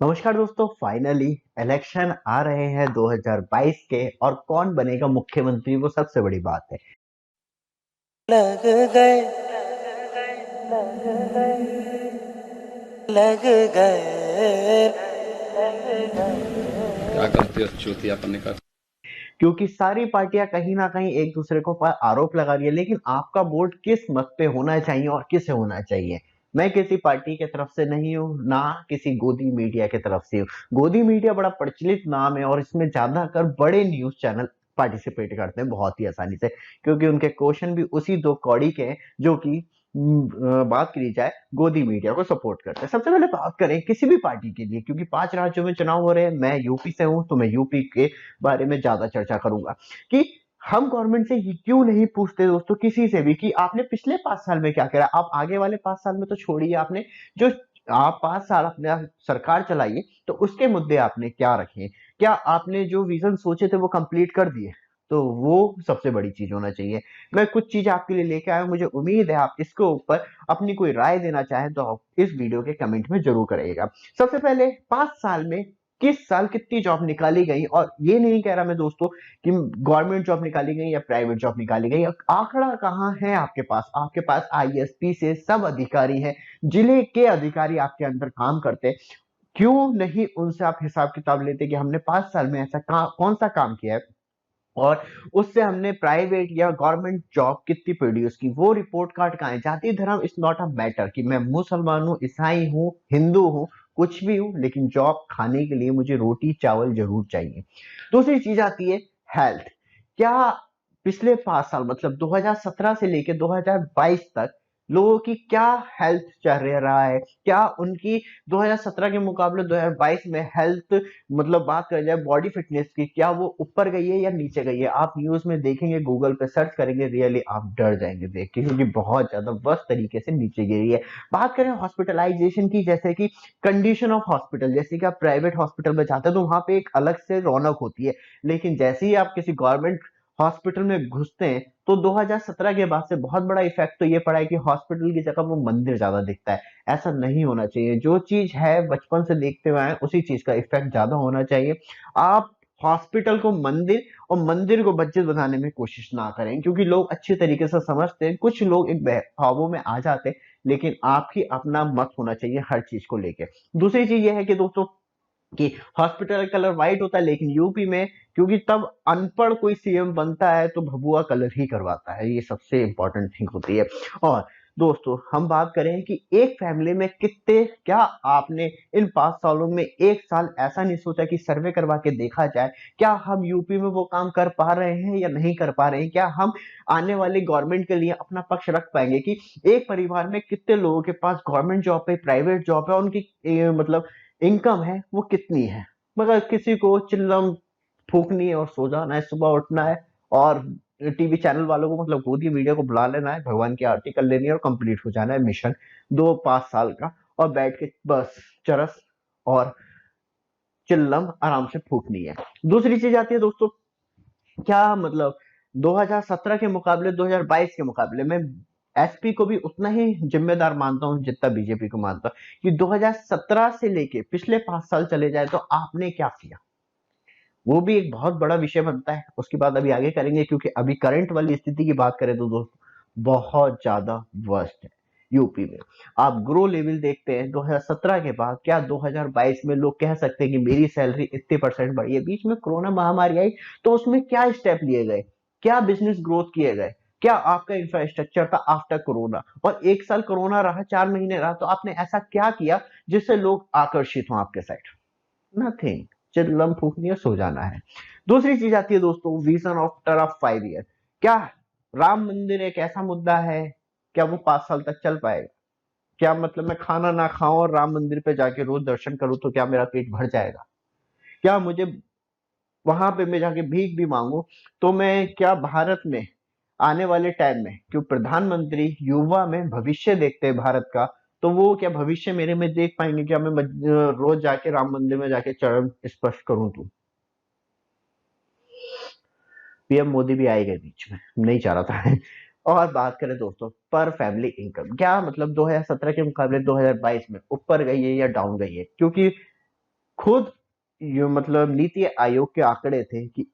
नमस्कार दोस्तों, finally election आ रहे हैं 2022 के और कौन बनेगा मुख्यमंत्री वो सबसे बड़ी बात है। लग गए लग गए क्या करते हो चूतियापन का। क्योंकि सारी पार्टियां कहीं ना कहीं एक दूसरे को पर आरोप लगा रही है, लेकिन आपका वोट किस मत पे होना चाहिए और किसे होना चाहिए। मैं किसी पार्टी की तरफ से नहीं हूँ, ना किसी गोदी मीडिया की तरफ से हूँ। गोदी मीडिया बड़ा प्रचलित नाम है और इसमें ज्यादातर बड़े न्यूज चैनल पार्टिसिपेट करते हैं बहुत ही आसानी से, क्योंकि उनके क्वेश्चन भी उसी दो कौड़ी के हैं जो कि बात करी जाए गोदी मीडिया को सपोर्ट करते हैं। सबसे पहले बात करें किसी भी पार्टी के लिए, क्योंकि 5 राज्यों में चुनाव हो रहे हैं। मैं यूपी से हूं तो मैं यूपी के बारे में ज्यादा चर्चा करूंगा कि हम गवर्नमेंट से ये क्यों नहीं पूछते दोस्तों किसी से भी कि आपने पिछले 5 साल में क्या करा। आप आगे वाले 5 साल में तो छोड़िए, आपने जो आप 5 साल अपने सरकार चलाइए तो उसके मुद्दे आपने क्या रखे, क्या आपने जो विजन सोचे थे वो कंप्लीट कर दिए। तो वो सबसे बड़ी चीज होना चाहिए। मैं कुछ चीज आपके लिए लेके आया हूं, मुझे उम्मीद है आप इसके ऊपर अपनी कोई राय देना चाहें तो आप इस वीडियो के कमेंट में जरूर करिएगा। सबसे पहले 5 साल में किस साल कितनी जॉब निकाली गई, और ये नहीं कह रहा मैं दोस्तों कि गवर्नमेंट जॉब निकाली गई या प्राइवेट जॉब निकाली गई। आंकड़ा कहाँ है आपके पास? आपके पास आईएसपी से सब अधिकारी हैं, जिले के अधिकारी आपके अंदर काम करते हैं। क्यों नहीं उनसे आप हिसाब किताब लेते कि हमने 5 साल में ऐसा कौन सा काम किया है और उससे हमने प्राइवेट या गवर्नमेंट जॉब कितनी प्रोड्यूस की। वो रिपोर्ट कार्ड कहाँ है? जाति धर्म इज नॉट अ मैटर कि मैं मुसलमान हूँ, ईसाई हूँ, हिंदू हूँ, कुछ भी हूँ, लेकिन जॉब खाने के लिए मुझे रोटी चावल जरूर चाहिए। दूसरी चीज आती है हेल्थ। क्या पिछले 5 साल मतलब 2017 से लेकर 2022 तक लोगों की क्या हेल्थ चल रहा है? क्या उनकी 2017 के मुकाबले 2022 में हेल्थ मतलब बात करें जाए बॉडी फिटनेस की, क्या वो ऊपर गई है या नीचे गई है? आप न्यूज में देखेंगे, गूगल पे सर्च करेंगे, रियली आप डर जाएंगे देख के, क्योंकि बहुत ज्यादा वर्स्ट तरीके से नीचे गिरी है। बात करें हॉस्पिटलाइजेशन की, जैसे कि कंडीशन ऑफ हॉस्पिटल, जैसे कि आप प्राइवेट हॉस्पिटल में जाते हैं तो वहां पे एक अलग से रौनक होती है, लेकिन जैसे ही आप किसी गवर्नमेंट हॉस्पिटल में घुसते हैं तो 2017 के बाद से बहुत बड़ा इफेक्ट तो ये पड़ा है कि हॉस्पिटल की जगह वो मंदिर ज्यादा दिखता है। ऐसा नहीं होना चाहिए। जो चीज है बचपन से देखते हुए आए उसी चीज का इफेक्ट ज्यादा होना चाहिए। आप हॉस्पिटल को मंदिर और मंदिर को मस्जिद बनाने में कोशिश ना करें, क्योंकि लोग अच्छी तरीके से समझते हैं, कुछ लोग एक बहकावों में आ जाते हैं, लेकिन आपकी अपना मत होना चाहिए हर चीज को लेके। दूसरी चीज यह है कि दोस्तों कि हॉस्पिटल का कलर व्हाइट होता है, लेकिन यूपी में क्योंकि तब अनपढ़ कोई सीएम बनता है तो भभुआ कलर ही करवाता है, ये सबसे इंपॉर्टेंट थिंग होती है। और दोस्तों हम बात करें कि एक फैमिली में कितने, क्या आपने इन 5 सालों में एक साल ऐसा नहीं सोचा कि सर्वे करवा के देखा जाए क्या हम यूपी में वो काम कर पा रहे हैं या नहीं कर पा रहे हैं? क्या हम आने वाली गवर्नमेंट के लिए अपना पक्ष रख पाएंगे कि एक परिवार में कितने लोगों के पास गवर्नमेंट जॉब है, प्राइवेट जॉब है, उनकी मतलब इनकम है वो कितनी है? मगर किसी को चिल्लम फूकनी है और सो जाना है, सुबह उठना है और टीवी चैनल वालों को मतलब गोदी मीडिया को बुला लेना है, भगवान की आरती कर लेनी है और कंप्लीट हो जाना है मिशन 2-5 साल का, और बैठ के बस चरस और चिल्लम आराम से फूकनी है। दूसरी चीज आती है दोस्तों, क्या मतलब 2017 के मुकाबले 2022 के मुकाबले मैं एसपी को भी उतना ही जिम्मेदार मानता हूं जितना बीजेपी को मानता हूं कि 2017 से लेके पिछले 5 साल चले जाए तो आपने क्या किया। वो भी एक बहुत बड़ा विषय बनता है, उसकी बात अभी आगे करेंगे, क्योंकि अभी करंट वाली स्थिति की बात करें तो दोस्त बहुत ज्यादा वर्स्ट है यूपी में। आप ग्रो लेवल देखते हैं 2017 के बाद, क्या 2022 में लोग कह सकते हैं कि मेरी सैलरी इतने परसेंट बढ़ी है? बीच में कोरोना महामारी आई तो उसमें क्या स्टेप लिए गए, क्या बिजनेस ग्रोथ किए गए, क्या आपका इंफ्रास्ट्रक्चर था आफ्टर कोरोना? और एक साल कोरोना रहा, 4 महीने रहा, तो आपने ऐसा क्या किया जिससे लोग आकर्षित हों आपके साइड? नथिंग। चिल्लम फूकनी है, सो जाना है। दूसरी चीज आती है दोस्तों विजन आफ्टर 5 ईयर। क्या राम मंदिर एक ऐसा मुद्दा है, क्या वो 5 साल तक चल पाएगा? क्या मतलब मैं खाना ना खाऊं और राम मंदिर पे जाके रोज दर्शन करूं तो क्या मेरा पेट भर जाएगा? क्या मुझे वहां पे मैं जाके भीख भी मांगू तो मैं क्या भारत में आने वाले टाइम में, क्यों प्रधानमंत्री युवा में भविष्य देखते हैं भारत का, तो वो क्या भविष्य मेरे में देख पाएंगे? क्या मैं रोज जाके राम मंदिर में जाके चरण स्पर्श करूं? तो पीएम मोदी भी आएगा बीच में, नहीं चाह रहा था। और बात करें दोस्तों पर फैमिली इनकम, क्या मतलब 2017 के मुकाबले 2022 में ऊपर गई है या डाउन गई है? क्योंकि खुद ये मतलब नीति आयोग के आंकड़े थे कि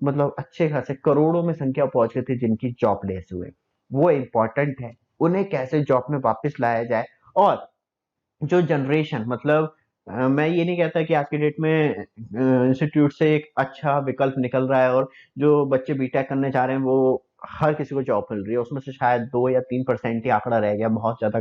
मतलब अच्छे खासे करोड़ों में संख्या पहुंच गई थी जिनकी जॉबलेस हुए। वो इम्पोर्टेंट है, उन्हें कैसे जॉब में वापस लाया जाए। और जो जनरेशन मतलब मैं ये नहीं कहता कि आज की डेट में इंस्टीट्यूट से एक अच्छा विकल्प निकल रहा है और जो बच्चे बीटेक करने जा रहे हैं वो हर किसी को जॉब मिल रही है, उसमें से शायद 2 या 3% ही आंकड़ा रह गया, बहुत ज्यादा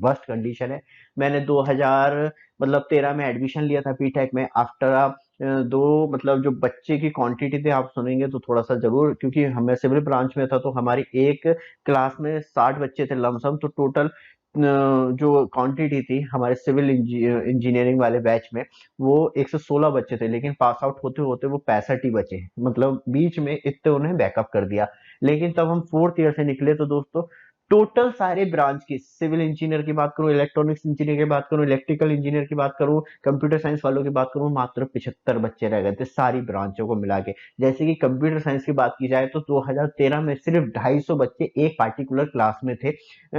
वर्स्ट कंडीशन है। मैंने 2000 मतलब 13 में एडमिशन लिया था बीटेक में। आफ्टर दो मतलब जो बच्चे की क्वांटिटी थी आप सुनेंगे तो थोड़ा सा जरूर, क्योंकि हमें सिविल ब्रांच में था तो हमारी एक क्लास में 60 बच्चे थे लमसम, तो टोटल जो क्वांटिटी थी हमारे सिविल इंजीनियरिंग वाले बैच में वो 116 बच्चे थे, लेकिन पास आउट होते होते वो 65 ही बचे, मतलब बीच में इतने उन्हें बैकअप कर दिया। लेकिन तब हम फोर्थ ईयर से निकले तो दोस्तों टोटल सारे ब्रांच की, सिविल इंजीनियर की बात करूं, इलेक्ट्रॉनिक्स इंजीनियर की बात करूं, इलेक्ट्रिकल इंजीनियर की बात करूं, कंप्यूटर साइंस वालों की बात करूं, मात्र 75 बच्चे रह गए थे सारी ब्रांचों को मिला के। जैसे कि कंप्यूटर साइंस की बात की जाए तो 2013 में सिर्फ 250 बच्चे एक पार्टिकुलर क्लास में थे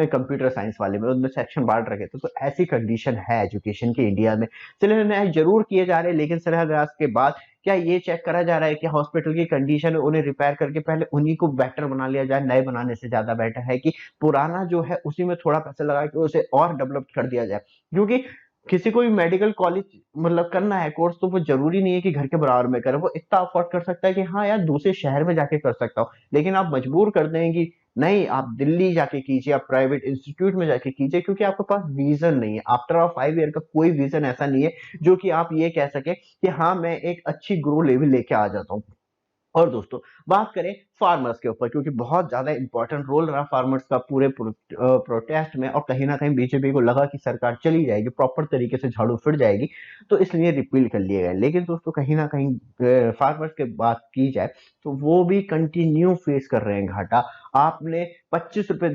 कंप्यूटर साइंस वाले में, उनमें सेक्शन बांट रखे थे। तो ऐसी कंडीशन है एजुकेशन की इंडिया में। शिलान्यास जरूर किए जा रहे हैं, लेकिन शिलान्यास के बाद क्या ये चेक करा जा रहा है कि हॉस्पिटल की कंडीशन है उन्हें रिपेयर करके पहले उन्हीं को बेटर बना लिया जाए? नए बनाने से ज्यादा बेटर है कि पुराना जो है उसी में थोड़ा पैसा लगा के उसे और डेवलप कर दिया जाए। क्योंकि किसी को भी मेडिकल कॉलेज मतलब करना है कोर्स, तो वो जरूरी नहीं है कि घर के बराबर में करे, वो इतना अफोर्ड कर सकता है कि हाँ यार दूसरे शहर में जाके कर सकता हूँ। लेकिन आप मजबूर कर दें कि नहीं आप दिल्ली जाके कीजिए, आप प्राइवेट इंस्टीट्यूट में जाके कीजिए, क्योंकि आपके पास विजन नहीं है। आफ्टर ऑल 5 ईयर का कोई विजन ऐसा नहीं है जो कि आप ये कह सके कि हाँ मैं एक अच्छी ग्रो लेवल लेके आ जाता हूँ। और दोस्तों बात करें फार्मर्स के ऊपर, क्योंकि बहुत ज्यादा इंपॉर्टेंट रोल रहा फार्मर्स का पूरे प्रोटेस्ट में, और कहीं ना कहीं बीजेपी को लगा कि सरकार चली जाएगी प्रॉपर तरीके से झाड़ू फिर जाएगी, तो इसलिए रिपील कर लिए गए। लेकिन दोस्तों कहीं ना कहीं फार्मर्स की बात की जाए तो वो भी कंटिन्यू फेस कर रहे हैं घाटा। आपने 25 रुपए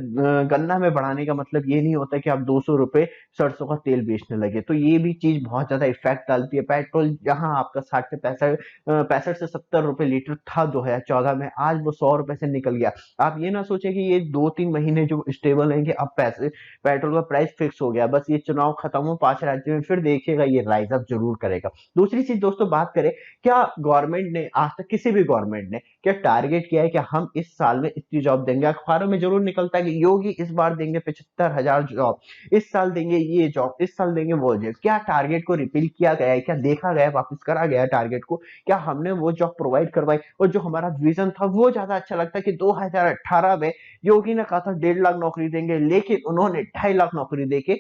गन्ना में बढ़ाने का मतलब ये नहीं होता कि आप 200 रुपए सरसों का तेल बेचने लगे, तो ये भी चीज बहुत ज्यादा इफेक्ट डालती है। पेट्रोल जहां आपका 60 से 65 65 से 70 रुपए लीटर था 2014 में, आज वो 100 रुपए से निकल गया। आप ये ना सोचे कि ये 2-3 महीने जो स्टेबल है कि अब पैसे पेट्रोल का प्राइस फिक्स हो गया, बस ये चुनाव खत्म हो 5 राज्य में फिर देखिएगा ये राइज अप जरूर करेगा। दूसरी चीज दोस्तों बात करें, क्या गवर्नमेंट ने आज तक, किसी भी गवर्नमेंट ने क्या टारगेट किया है कि हम इस साल में इतनी जॉब देंगे? अखबारों में जरूर निकलता है कि योगी इस बार देंगे 75,000 जॉब, इस साल देंगे ये जॉब, इस साल देंगे वो जॉब। क्या टारगेट को रिपील किया गया है? क्या देखा गया, वापस करा गया टारगेट को? क्या हमने वो जॉब प्रोवाइड करवाई? और जो हमारा विजन था वो ज्यादा अच्छा लगता है कि 2018 में योगी ने कहा था 1.5 लाख नौकरी देंगे, लेकिन उन्होंने 2.5 लाख नौकरी देके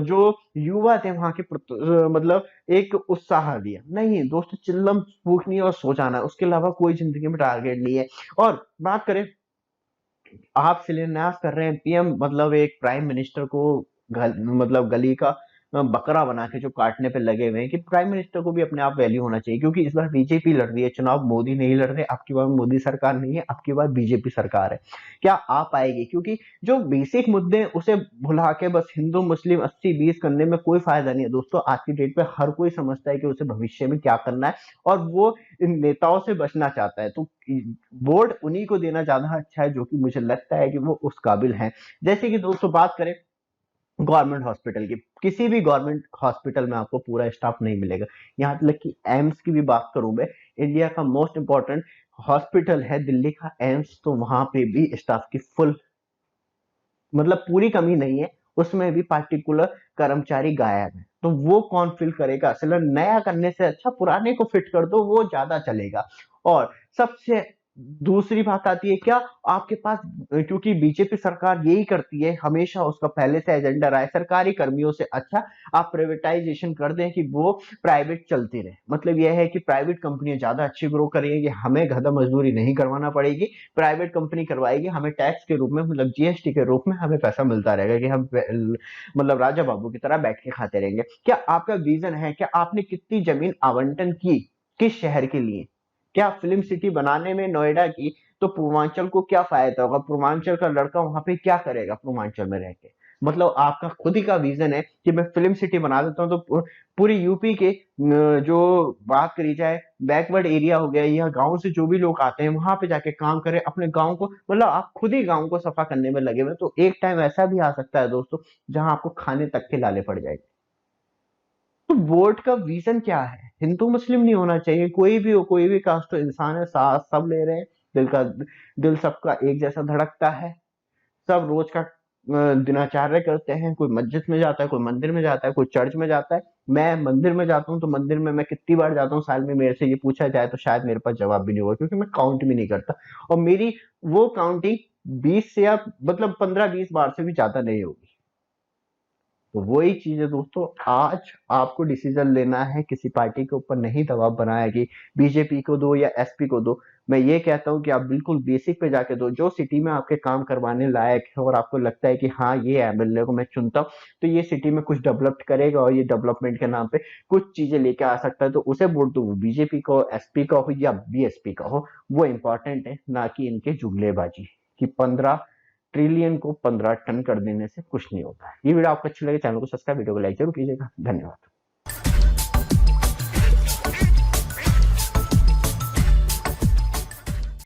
जो युवा थे वहां के मतलब एक उत्साह दिया। नहीं दोस्तों, चिल्लम फूकनी और सो जाना, उसके अलावा कोई जिंदगी में टारगेट नहीं है। और बात करें, आप शिलान्यास कर रहे हैं पीएम मतलब एक प्राइम मिनिस्टर को मतलब गली का बकरा बना के जो काटने पे लगे हुए हैं, कि प्राइम मिनिस्टर को भी अपने आप वैल्यू होना चाहिए। क्योंकि इस बार बीजेपी लड़ रही है चुनाव, मोदी नहीं लड़ रहे। अब की बार मोदी सरकार नहीं है, अब की बार बीजेपी सरकार है। क्या आ पाएगी? क्योंकि जो बेसिक मुद्दे हैं उसे भुला के बस हिंदू मुस्लिम 80-20 करने में कोई फायदा नहीं है दोस्तों। आज की डेट पे हर कोई समझता है कि उसे भविष्य में क्या करना है, और वो इन नेताओं से बचना चाहता है। तो वोट उन्हीं को देना ज्यादा अच्छा है जो कि मुझे लगता है कि वो उस काबिल हैं। जैसे कि दोस्तों बात करें गवर्नमेंट हॉस्पिटल की, किसी भी गवर्नमेंट हॉस्पिटल में आपको पूरा स्टाफ नहीं मिलेगा। यहाँ तक कि एम्स की भी बात करूं मैं, इंडिया का मोस्ट इंपॉर्टेंट हॉस्पिटल है दिल्ली का एम्स, तो वहां पे भी स्टाफ की फुल मतलब पूरी कमी नहीं है, उसमें भी पार्टिकुलर कर्मचारी गायब है। तो वो कौन फिल करेगा? सिर्फ नया करने से अच्छा पुराने को फिट कर दो, वो ज्यादा चलेगा। और सबसे दूसरी बात आती है, क्या आपके पास, क्योंकि बीजेपी सरकार यही करती है हमेशा, उसका पहले से एजेंडा रहा है सरकारी कर्मियों से अच्छा आप प्राइवेटाइजेशन कर दें कि वो प्राइवेट चलती रहे। मतलब यह है कि प्राइवेट कंपनियां ज्यादा अच्छी ग्रो करेंगी, हमें गधा मजदूरी नहीं करवाना पड़ेगी, प्राइवेट कंपनी करवाएगी, हमें टैक्स के रूप में मतलब जीएसटी के रूप में हमें पैसा मिलता रहेगा कि हम मतलब राजा बाबू की तरह बैठ के खाते रहेंगे। क्या आपका विजन है? क्या आपने कितनी जमीन आवंटन की किस शहर के लिए? क्या फिल्म सिटी बनाने में नोएडा की, तो पूर्वांचल को क्या फायदा होगा? पूर्वांचल का लड़का वहां पे क्या करेगा पूर्वांचल में रह के? मतलब आपका खुद ही का विजन है कि मैं फिल्म सिटी बना देता हूँ, तो पूरी यूपी के जो बात करी जाए बैकवर्ड एरिया हो गया या गांव से जो भी लोग आते हैं वहां पे जाके काम करें अपने गांव को, मतलब आप खुद ही गांव को सफा करने में लगे हुए। तो एक टाइम ऐसा भी आ सकता है दोस्तों जहां आपको खाने तक के लाले पड़ जाएंगे। तो वोट का विजन क्या है? हिंदू मुस्लिम नहीं होना चाहिए, कोई भी हो, कोई भी कास्ट, तो इंसान है, साथ सब ले रहे हैं। दिल सबका एक जैसा धड़कता है। सब रोज का दिनाचार्य करते हैं। कोई मस्जिद में जाता है, कोई मंदिर में जाता है, कोई चर्च में जाता है। मैं मंदिर में जाता हूँ, तो मंदिर में मैं कितनी बार जाता हूँ साल में, मेरे से ये पूछा जाए तो शायद मेरे पास जवाब भी नहीं होगा, क्योंकि मैं काउंट भी नहीं करता। और मेरी वो काउंटिंग 20 से या मतलब 15-20 बार से भी ज्यादा नहीं होगी। तो वही चीज है दोस्तों, आज आपको डिसीजन लेना है, किसी पार्टी के ऊपर नहीं दबाव बनाया कि बीजेपी को दो या एसपी को दो। मैं ये कहता हूँ कि आप बिल्कुल बेसिक पे जाके दो, जो सिटी में आपके काम करवाने लायक है और आपको लगता है कि हाँ ये एमएलए को मैं चुनता हूँ तो ये सिटी में कुछ डेवलप करेगा और ये डेवलपमेंट के नाम पे कुछ चीजें लेके आ सकता है, तो उसे वोट दो। वो बीजेपी का हो, एसपी का हो या बीएसपी का हो, वो इंपॉर्टेंट है, ना कि इनके जुगलेबाजी कि 15 ट्रिलियन को 15 टन कर देने से कुछ नहीं होता है। ये वीडियो आपको अच्छी लगे, चैनल को सब्सक्राइब, वीडियो को लाइक जरूर कीजिएगा। धन्यवाद।